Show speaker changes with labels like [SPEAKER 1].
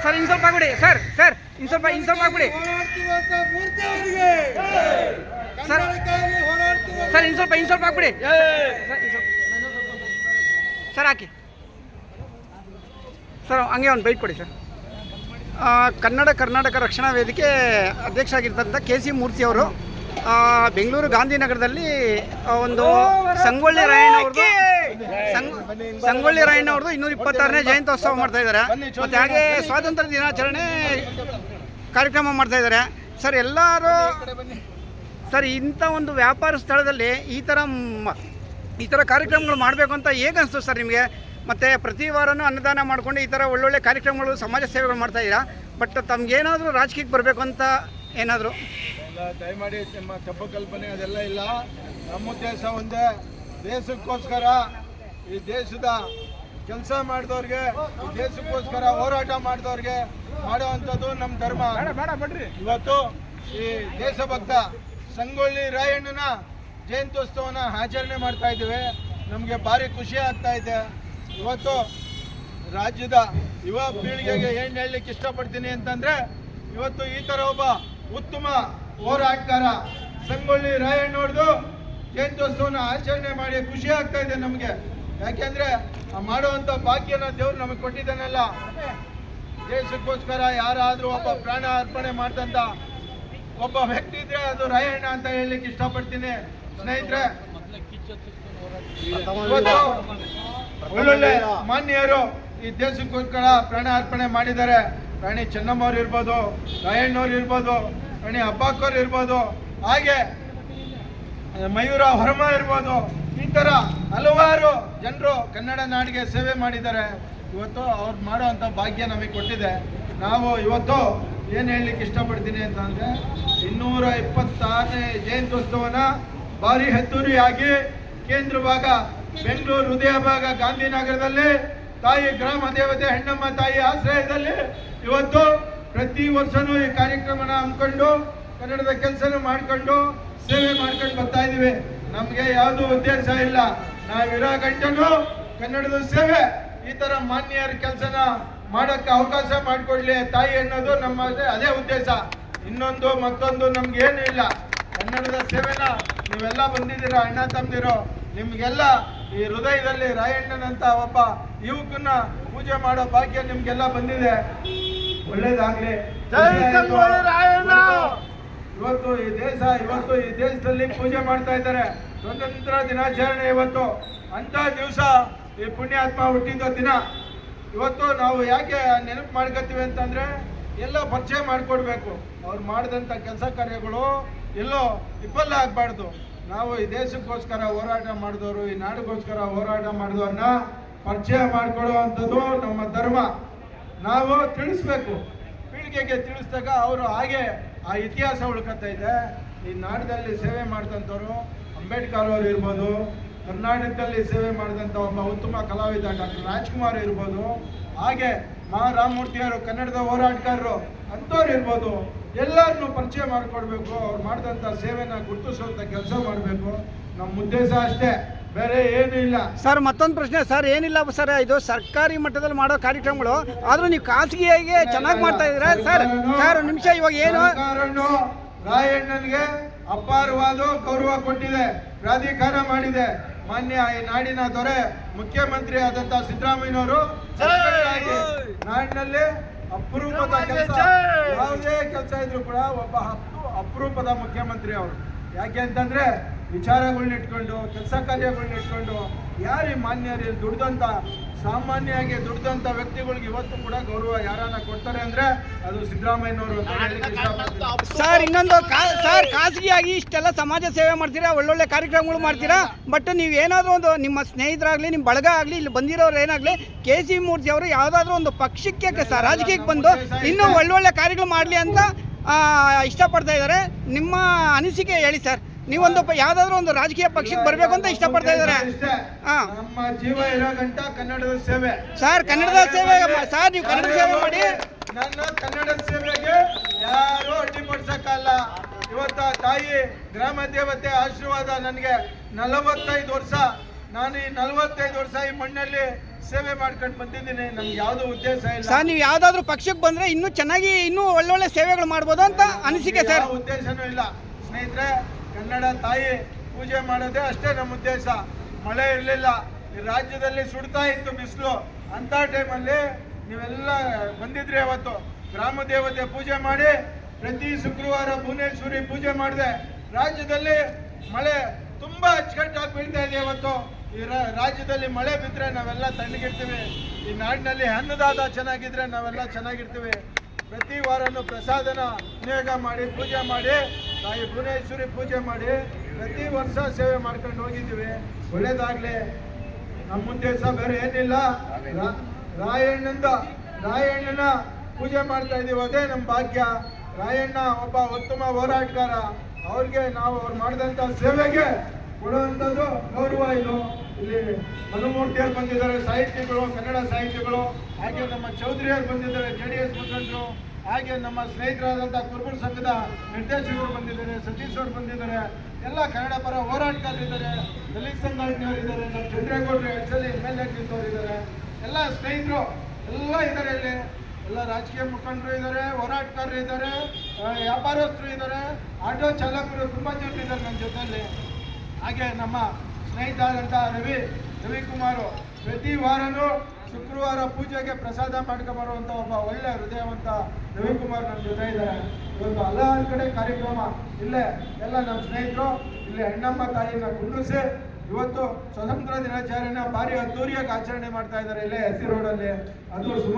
[SPEAKER 1] Sir ಇನ್ನು ಸ್ವಲ್ಪ ಆಗ್ಬಿಡಿ sir ಇನ್ನು ಸ್ವಲ್ಪ ಆಗ್ಬಿಡಿ ಸರ್ ಇನ್ನು ಸ್ವಲ್ಪ ಆಗ್ಬಿಡಿ ಸರ್ ಹಾಕಿ ಸರ್ ಹಂಗೆ ಒಂದು ಬೈಟ್ ಕೊಡಿ ಸರ್. ಕರ್ನಾಟಕ ರಕ್ಷಣಾ ವೇದಿಕೆ ಅಧ್ಯಕ್ಷ ಆಗಿರ್ತಂಥ KC ಮೂರ್ತಿ ಅವರು ಬೆಂಗಳೂರು ಗಾಂಧಿನಗರದಲ್ಲಿ ಒಂದು ಸಂಗೊಳ್ಳಿ ರಾಯಣ್ಣ ಅವ್ರದ್ದು 226ನೇ ಜಯಂತ್ಯೋತ್ಸವ ಮಾಡ್ತಾ ಇದ್ದಾರೆ. ಮತ್ತು ಹಾಗೆ ಸ್ವಾತಂತ್ರ್ಯ ದಿನಾಚರಣೆ ಕಾರ್ಯಕ್ರಮ ಮಾಡ್ತಾ ಇದ್ದಾರೆ. ಸರ್ ಎಲ್ಲರೂ ಸರ್ ಇಂಥ ಒಂದು ವ್ಯಾಪಾರ ಸ್ಥಳದಲ್ಲಿ ಈ ಥರ ಕಾರ್ಯಕ್ರಮಗಳು ಮಾಡಬೇಕು ಅಂತ ಹೇಗೆ ಅನಿಸ್ತು ಸರ್ ನಿಮಗೆ? ಮತ್ತು ಪ್ರತಿ ವಾರನೂ ಅನ್ನದಾನ ಮಾಡಿಕೊಂಡು ಈ ಥರ ಒಳ್ಳೊಳ್ಳೆ ಕಾರ್ಯಕ್ರಮಗಳು ಸಮಾಜ ಸೇವೆಗಳು ಮಾಡ್ತಾ ಇದ್ದೀರಾ. ಬಟ್ ತಮಗೇನಾದರೂ ರಾಜಕೀಯಕ್ಕೆ ಬರಬೇಕು ಅಂತ ಏನಾದರೂ?
[SPEAKER 2] ದಯಮಾಡಿ ನಿಮ್ಮ ತಪ್ಪು ಕಲ್ಪನೆ ಅದೆಲ್ಲ ಇಲ್ಲ. ನಮ್ಮ ಉದ್ದೇಶ ಒಂದೇ, ದೇಶಕ್ಕೋಸ್ಕರ ಈ ದೇಶದ ಕೆಲಸ ಮಾಡಿದವ್ರಿಗೆ, ಈ ದೇಶಕ್ಕೋಸ್ಕರ ಹೋರಾಟ ಮಾಡಿದವ್ರಿಗೆ ಮಾಡುವಂಥದ್ದು ನಮ್ಮ ಧರ್ಮ. ಇವತ್ತು ಈ ದೇಶಭಕ್ತ ಸಂಗೊಳ್ಳಿ ರಾಯಣ್ಣನ ಜಯಂತ್ಯೋತ್ಸವನ ಆಚರಣೆ ಮಾಡ್ತಾ ಇದ್ದೀವಿ. ನಮಗೆ ಭಾರಿ ಖುಷಿ ಆಗ್ತಾ ಇದೆ. ಇವತ್ತು ರಾಜ್ಯದ ಯುವ ಪೀಳಿಗೆಗೆ ಏನು ಹೇಳಲಿಕ್ಕೆ ಇಷ್ಟಪಡ್ತೀನಿ ಅಂತಂದರೆ, ಇವತ್ತು ಈ ಥರ ಒಬ್ಬ ಉತ್ತಮ ಹೋರಾಟಗಾರ ಸಂಗೊಳ್ಳಿ ರಾಯಣ್ಣವ್ರದ್ದು ಜಯಂತ್ಯೋತ್ಸವನ ಆಚರಣೆ ಮಾಡಿ ಖುಷಿ ಆಗ್ತಾ ಇದೆ ನಮಗೆ. ಯಾಕೆಂದರೆ ಮಾಡುವಂಥ ಭಾಗ್ಯನ ದೇವ್ರು ನಮಗೆ ಕೊಟ್ಟಿದ್ದಾನಲ್ಲ. ದೇಶಕ್ಕೋಸ್ಕರ ಯಾರಾದರೂ ಒಬ್ಬ ಪ್ರಾಣ ಅರ್ಪಣೆ ಮಾಡಿದಂಥ ಒಬ್ಬ ವ್ಯಕ್ತಿ ಇದ್ರೆ ಅದು ರಾಯಣ್ಣ ಅಂತ ಹೇಳಲಿಕ್ಕೆ ಇಷ್ಟಪಡ್ತೀನಿ. ಸ್ನೇಹಿತರೆ, ಒಳ್ಳೊಳ್ಳೆ ಮಾನ್ಯರು ಈ ದೇಶಕ್ಕೋಸ್ಕರ ಪ್ರಾಣ ಅರ್ಪಣೆ ಮಾಡಿದ್ದಾರೆ. ರಾಣಿ ಚೆನ್ನಮ್ಮವ್ರು ಇರ್ಬೋದು, ರಾಯಣ್ಣವ್ರು ಇರ್ಬೋದು, ರಾಣಿ ಅಬ್ಬಾಕವ್ರು ಇರ್ಬೋದು, ಹಾಗೆ ಮಯೂರ ಹೊರಮ ಇರ್ಬೋದು. ಈ ಥರ ಹಲವಾರು ಜನರು ಕನ್ನಡ ನಾಡಿಗೆ ಸೇವೆ ಮಾಡಿದ್ದಾರೆ. ಇವತ್ತು ಅವ್ರು ಮಾಡುವಂಥ ಭಾಗ್ಯ ನಮಗೆ ಕೊಟ್ಟಿದೆ. ನಾವು ಇವತ್ತು ಏನು ಹೇಳಲಿಕ್ಕೆ ಇಷ್ಟಪಡ್ತೀನಿ ಅಂತಂದರೆ, 226ನೇ ಜಯಂತ್ಯೋತ್ಸವನ ಭಾರಿ ಅದ್ದೂರಿಯಾಗಿ ಕೇಂದ್ರ ಭಾಗ ಬೆಂಗಳೂರು ಹೃದಯ ಭಾಗ ಗಾಂಧಿನಗರದಲ್ಲಿ ತಾಯಿ ಗ್ರಾಮ ದೇವತೆ ಹೆಣ್ಣಮ್ಮ ತಾಯಿ ಆಶ್ರಯದಲ್ಲಿ ಇವತ್ತು ಪ್ರತಿ ವರ್ಷನೂ ಈ ಕಾರ್ಯಕ್ರಮನ ಹಮ್ಮಿಕೊಂಡು ಕನ್ನಡದ ಕೆಲಸನ ಮಾಡಿಕೊಂಡು ಸೇವೆ ಮಾಡ್ಕೊಂಡು ಬರ್ತಾ ಇದ್ದೀವಿ. ನಮಗೆ ಯಾವುದೂ ಉದ್ದೇಶ ಇಲ್ಲ. ನಾವಿರೋ ಗಂಟೆನೂ ಕನ್ನಡದ ಸೇವೆ, ಈ ಥರ ಮಾನ್ಯರ ಕೆಲಸನ ಮಾಡೋಕ್ಕೆ ಅವಕಾಶ ಮಾಡಿಕೊಡ್ಲಿ ತಾಯಿ ಅನ್ನೋದು ನಮ್ಮ ಅದೇ ಉದ್ದೇಶ. ಇನ್ನೊಂದು ಮತ್ತೊಂದು ನಮ್ಗೇನು ಇಲ್ಲ. ಕನ್ನಡದ ಸೇವೆನ ನೀವೆಲ್ಲ ಬಂದಿದ್ದೀರಾ, ಅಣ್ಣ ತಮ್ಮದಿರೋ, ನಿಮಗೆಲ್ಲ ಈ ಹೃದಯದಲ್ಲಿ ರಾಯಣ್ಣನಂತ ಒಬ್ಬ ಯುವಕನ ಪೂಜೆ ಮಾಡೋ ಭಾಗ್ಯ ನಿಮ್ಗೆಲ್ಲ ಬಂದಿದೆ. ಒಳ್ಳೇದಾಗ್ಲಿ. ಇವತ್ತು ಈ ದೇಶದಲ್ಲಿ ಪೂಜೆ ಮಾಡ್ತಾ ಇದ್ದಾರೆ. ಸ್ವತಂತ್ರ ದಿನಾಚರಣೆ ಇವತ್ತು. ಅಂತ ದಿವಸ ಈ ಪುಣ್ಯಾತ್ಮ ಹುಟ್ಟಿದ ದಿನ. ಇವತ್ತು ನಾವು ಯಾಕೆ ನೆನಪು ಮಾಡ್ಕೊತೀವಿ ಅಂತಂದ್ರೆ, ಎಲ್ಲ ಪರಿಚಯ ಮಾಡಿಕೊಡ್ಬೇಕು. ಅವ್ರು ಮಾಡಿದಂಥ ಕೆಲಸ ಕಾರ್ಯಗಳು ಎಲ್ಲೋ ವಿಫಲ ಆಗಬಾರ್ದು. ನಾವು ಈ ದೇಶಕ್ಕೋಸ್ಕರ ಹೋರಾಟ ಮಾಡಿದವರು, ಈ ನಾಡಿಗೋಸ್ಕರ ಹೋರಾಟ ಮಾಡಿದವ್ರನ್ನ ಪರಿಚಯ ಮಾಡಿಕೊಡುವಂಥದ್ದು ನಮ್ಮ ಧರ್ಮ. ನಾವು ತಿಳಿಸ್ಬೇಕು. ಪೀಳಿಗೆಗೆ ತಿಳಿಸಿದಾಗ ಅವರು ಹಾಗೆ ಆ ಇತಿಹಾಸ ಉಳ್ಕೊತಾ ಇದೆ. ಈ ನಾಡಿನಲ್ಲಿ ಸೇವೆ ಮಾಡಿದಂಥವ್ರು ಅಂಬೇಡ್ಕರ್ ಅವರು ಇರ್ಬೋದು, ಕರ್ನಾಟಕದಲ್ಲಿ ಸೇವೆ ಮಾಡಿದಂಥ ಒಬ್ಬ ಉತ್ತಮ ಕಲಾವಿದ ಡಾಕ್ಟರ್ ರಾಜ್ಕುಮಾರ್ ಇರ್ಬೋದು, ಹಾಗೆ ರಾಮಮೂರ್ತಿಯವರು ಕನ್ನಡದ ಹೋರಾಟಗಾರರು ಅಂಥವ್ರು ಇರ್ಬೋದು. ಎಲ್ಲರನ್ನೂ ಪರಿಚಯ ಮಾಡಿಕೊಡ್ಬೇಕು. ಅವ್ರು ಮಾಡಿದಂಥ ಸೇವೆನ ಗುರುತಿಸುವಂಥ ಕೆಲಸ ಮಾಡಬೇಕು. ನಮ್ಮ ಉದ್ದೇಶ ಅಷ್ಟೇ, ಬೇರೆ ಏನೂ ಇಲ್ಲ.
[SPEAKER 1] ಸರ್ ಮತ್ತೊಂದು ಪ್ರಶ್ನೆ ಸರ್, ಏನಿಲ್ಲ ಸರ್, ಇದು ಸರ್ಕಾರಿ ಮಟ್ಟದಲ್ಲಿ ಮಾಡೋ ಕಾರ್ಯಕ್ರಮಗಳು, ಆದರೂ ನೀವು ಖಾಸಗಿಯಾಗಿ ಚೆನ್ನಾಗಿ ಮಾಡ್ತಾ ಇದ್ದೀರಾ ಸರ್. ಸರ್ ನಿಮಿಷ, ಇವಾಗ ಏನು
[SPEAKER 2] ರಾಯಣ್ಣನಿಗೆ ಅಪಾರವಾದ ಗೌರವ ಕೊಟ್ಟಿದೆ, ಪ್ರಾಧಿಕಾರ ಮಾಡಿದೆ. ಮಾನ್ಯ ಈ ನಾಡಿನ ದೊರೆ ಮುಖ್ಯಮಂತ್ರಿ ಆದಂತ ಸಿದ್ದರಾಮಯ್ಯನವರು ನಾಡಿನಲ್ಲಿ ಅಪರೂಪದ ಕೆಲಸ, ಯಾವುದೇ ಕೆಲಸ ಇದ್ರು ಕೂಡ ಒಬ್ಬ ಅಪರೂಪದ ಮುಖ್ಯಮಂತ್ರಿ ಅವರು. ಯಾಕೆ ಅಂತಂದ್ರೆ ವಿಚಾರಗಳನ್ನ ಇಟ್ಕೊಂಡು, ಕೆಲಸ ಕಾರ್ಯಗಳನ್ನ ಇಟ್ಕೊಂಡು, ಯಾರು ಮಾನ್ಯರು ದುಡ್ದಂತ ಸಾಮಾನ್ಯವಾಗಿ ದುಡ್ದಂತ ವ್ಯಕ್ತಿಗಳಿಗೆ ಇವತ್ತು ಕೂಡ ಗೌರವ ಯಾರನ್ನ ಕೊಡ್ತಾರೆ ಅಂದ್ರೆ ಅದು ಸಿದ್ದರಾಮಯ್ಯನವರು.
[SPEAKER 1] ಸರ್ ಇನ್ನೊಂದು ಸರ್, ಖಾಸಗಿಯಾಗಿ ಇಷ್ಟೆಲ್ಲ ಸಮಾಜ ಸೇವೆ ಮಾಡ್ತೀರಾ, ಒಳ್ಳೊಳ್ಳೆ ಕಾರ್ಯಕ್ರಮಗಳು ಮಾಡ್ತೀರಾ. ಬಟ್ ನೀವು ಏನಾದರೂ ಒಂದು ನಿಮ್ಮ ಸ್ನೇಹಿತರಾಗಲಿ, ನಿಮ್ಮ ಬಳಗ ಆಗಲಿ, ಇಲ್ಲಿ ಬಂದಿರೋರು ಏನಾಗಲಿ, KC ಮೂರ್ತಿ ಅವರು ಯಾವುದಾದ್ರೂ ಒಂದು ಪಕ್ಷಕ್ಕೆ ಸರ್ ರಾಜಕೀಯಕ್ಕೆ ಬಂದು ಇನ್ನೂ ಒಳ್ಳೊಳ್ಳೆ ಕಾರ್ಯಗಳು ಮಾಡಲಿ ಅಂತ ಇಷ್ಟಪಡ್ತಾ ಇದ್ದಾರೆ. ನಿಮ್ಮ ಅನಿಸಿಕೆ ಹೇಳಿ ಸರ್. ನೀವೊಂದು ಯಾವುದಾದ್ರೂ ಒಂದು ರಾಜಕೀಯ ಪಕ್ಷಕ್ಕೆ ಬರಬೇಕು ಅಂತ ಇಷ್ಟಪಡ್ತಾ ಇದ್ದಾರೆ.
[SPEAKER 2] ನಮ್ಮ ಜೀವ ಇರೋ ಗಂಟ ಕನ್ನಡದ ಸೇವೆ
[SPEAKER 1] ಸರ್, ಕನ್ನಡದ ಸೇವೆ ಸರ್, ನೀವು ಕನ್ನಡ ಸೇವೆ ಮಾಡಿ.
[SPEAKER 2] ನನ್ನ ಕನ್ನಡದ ಸೇವೆಗೆ ಯಾರು ಅಡ್ಡಿಪಡಿಸಕ್ಕಲ್ಲ. ಇವತ್ತ ತಾಯಿ ಗ್ರಾಮ ದೇವತೆ ಆಶೀರ್ವಾದ ನನಗೆ 45 ವರ್ಷ. ನಾನು ಈ 45 ವರ್ಷ ಈ ಮಣ್ಣಲ್ಲಿ ಸೇವೆ ಮಾಡ್ಕೊಂಡು ಬಂದಿದ್ದೀನಿ. ನಮ್ಗೆ ಯಾವುದೋ ಉದ್ದೇಶ ಇಲ್ಲ
[SPEAKER 1] ಸರ್. ನೀವು ಯಾವ್ದಾದ್ರು ಪಕ್ಷಕ್ಕೆ ಬಂದ್ರೆ ಇನ್ನೂ ಚೆನ್ನಾಗಿ ಇನ್ನೂ ಒಳ್ಳೊಳ್ಳೆ ಸೇವೆಗಳು ಮಾಡ್ಬೋದು ಅಂತ ಅನಿಸಿಕೆ ಸರ್.
[SPEAKER 2] ಯಾವ ಉದ್ದೇಶನೂ ಇಲ್ಲ ಸ್ನೇಹಿತರೆ. ಕನ್ನಡ ತಾಯಿ ಪೂಜೆ ಮಾಡೋದೇ ಅಷ್ಟೇ ನಮ್ಮ ಉದ್ದೇಶ. ಮಳೆ ಇರಲಿಲ್ಲ, ಈ ರಾಜ್ಯದಲ್ಲಿ ಸುಡ್ತಾ ಇತ್ತು ಬಿಸಿಲು. ಅಂಥ ಟೈಮಲ್ಲಿ ನೀವೆಲ್ಲ ಬಂದಿದ್ರಿ. ಅವತ್ತು ಗ್ರಾಮ ದೇವತೆ ಪೂಜೆ ಮಾಡಿ ಪ್ರತಿ ಶುಕ್ರವಾರ ಭುವನೇಶ್ವರಿ ಪೂಜೆ ಮಾಡಿದೆ. ರಾಜ್ಯದಲ್ಲಿ ಮಳೆ ತುಂಬ ಅಚ್ಚುಕಟ್ಟಾಗಿ ಬೀಳ್ತಾ ಇದೆ. ಇವತ್ತು ಈ ರಾಜ್ಯದಲ್ಲಿ ಮಳೆ ಬಿದ್ದರೆ ನಾವೆಲ್ಲ ತಣ್ಣಗಿರ್ತೀವಿ. ಈ ನಾಡಿನಲ್ಲಿ ಅನ್ನದಾತ ಚೆನ್ನಾಗಿದ್ರೆ ನಾವೆಲ್ಲ ಚೆನ್ನಾಗಿರ್ತೀವಿ. ಪ್ರತಿ ವಾರನೂ ಪ್ರಸಾದನ ವಿನಿಯೋಗ ಮಾಡಿ ಪೂಜೆ ಮಾಡಿ ತಾಯಿ ಭುವನೇಶ್ವರಿ ಪೂಜೆ ಮಾಡಿ ಪ್ರತಿ ವರ್ಷ ಸೇವೆ ಮಾಡ್ಕೊಂಡು ಹೋಗಿದ್ದೀವಿ. ಒಳ್ಳೇದಾಗಲಿ. ನಮ್ಮ ಉದ್ದೇಶ ಬೇರೆ ಏನಿಲ್ಲ. ರಾಯಣ್ಣನ ಪೂಜೆ ಮಾಡ್ತಾ ಇದ್ದೀವಿ, ಅದೇ ನಮ್ಮ ಭಾಗ್ಯ. ರಾಯಣ್ಣ ಒಬ್ಬ ಉತ್ತಮ ಹೋರಾಟಗಾರ. ಅವ್ರಿಗೆ ನಾವು ಅವ್ರು ಮಾಡಿದಂಥ ಸೇವೆಗೆ ಕೊಡುವಂಥದ್ದು ಗೌರವ ಇದು. ಇಲ್ಲಿ ಮನುಮೂರ್ತಿಯವರು ಬಂದಿದ್ದಾರೆ, ಸಾಹಿತಿಗಳು, ಕನ್ನಡ ಸಾಹಿತಿಗಳು. ಹಾಗೆ ನಮ್ಮ ಚೌಧರಿಯವರು ಬಂದಿದ್ದಾರೆ, JDS ಮುಖಂಡರು. ಹಾಗೆ ನಮ್ಮ ಸ್ನೇಹಿತರಾದಂಥ ಕುರುಬರ ಸಂಘದ ನಿರ್ದೇಶಕರು ಬಂದಿದ್ದಾರೆ, ಸತೀಶ್ ಅವರು ಬಂದಿದ್ದಾರೆ. ಎಲ್ಲ ಕನ್ನಡ ಪರ ಹೋರಾಟಗಾರರಿದ್ದಾರೆ, ದಲಿತ ಸಂಘಟನೆಯವರಿದ್ದಾರೆ, ನಮ್ಮ ಚಂದ್ರೇಗೌಡರು SL MLA ಇದ್ದಾರೆ. ಎಲ್ಲ ಸ್ನೇಹಿತರು ಎಲ್ಲ ಇದ್ದಾರೆ. ಇಲ್ಲಿ ಎಲ್ಲ ರಾಜಕೀಯ ಮುಖಂಡರು ಇದ್ದಾರೆ, ಹೋರಾಟಗಾರರು ಇದ್ದಾರೆ, ವ್ಯಾಪಾರಸ್ಥರು ಇದ್ದಾರೆ, ಆಟೋ ಚಾಲಕರು ತುಂಬ ಜನರು ಇದ್ದಾರೆ ನನ್ನ ಜೊತೆಯಲ್ಲಿ. ಹಾಗೆ ನಮ್ಮ ಸ್ನೇಹಿತರಾದಂಥ ರವಿಕುಮಾರು ಪ್ರತಿ ವಾರನೂ ಶುಕ್ರವಾರ ಪೂಜೆಗೆ ಪ್ರಸಾದ ಮಾಡ್ಕೊಂಬರುವಂಥ ಒಬ್ಬ ಒಳ್ಳೆ ಹೃದಯವಂತ ರವಿಕುಮಾರ್ ನಮ್ಮ ಜೊತೆ ಇದ್ದಾರೆ. ಇವತ್ತು ಹಲವಾರು ಕಡೆ ಕಾರ್ಯಕ್ರಮ ಇಲ್ಲೇ ಎಲ್ಲ ನಮ್ಮ ಸ್ನೇಹಿತರು ಇಲ್ಲಿ ಹೆಣ್ಣಮ್ಮ ತಾಯಿನ ಕುಂಡ್ರಿಸಿ ಇವತ್ತು ಸ್ವತಂತ್ರ ದಿನಾಚರಣೆನ ಭಾರಿ ಅದ್ದೂರಿಯಾಗಿ ಆಚರಣೆ ಮಾಡ್ತಾ ಇದ್ದಾರೆ ಇಲ್ಲೇ SC ರೋಡಲ್ಲಿ. ಅದು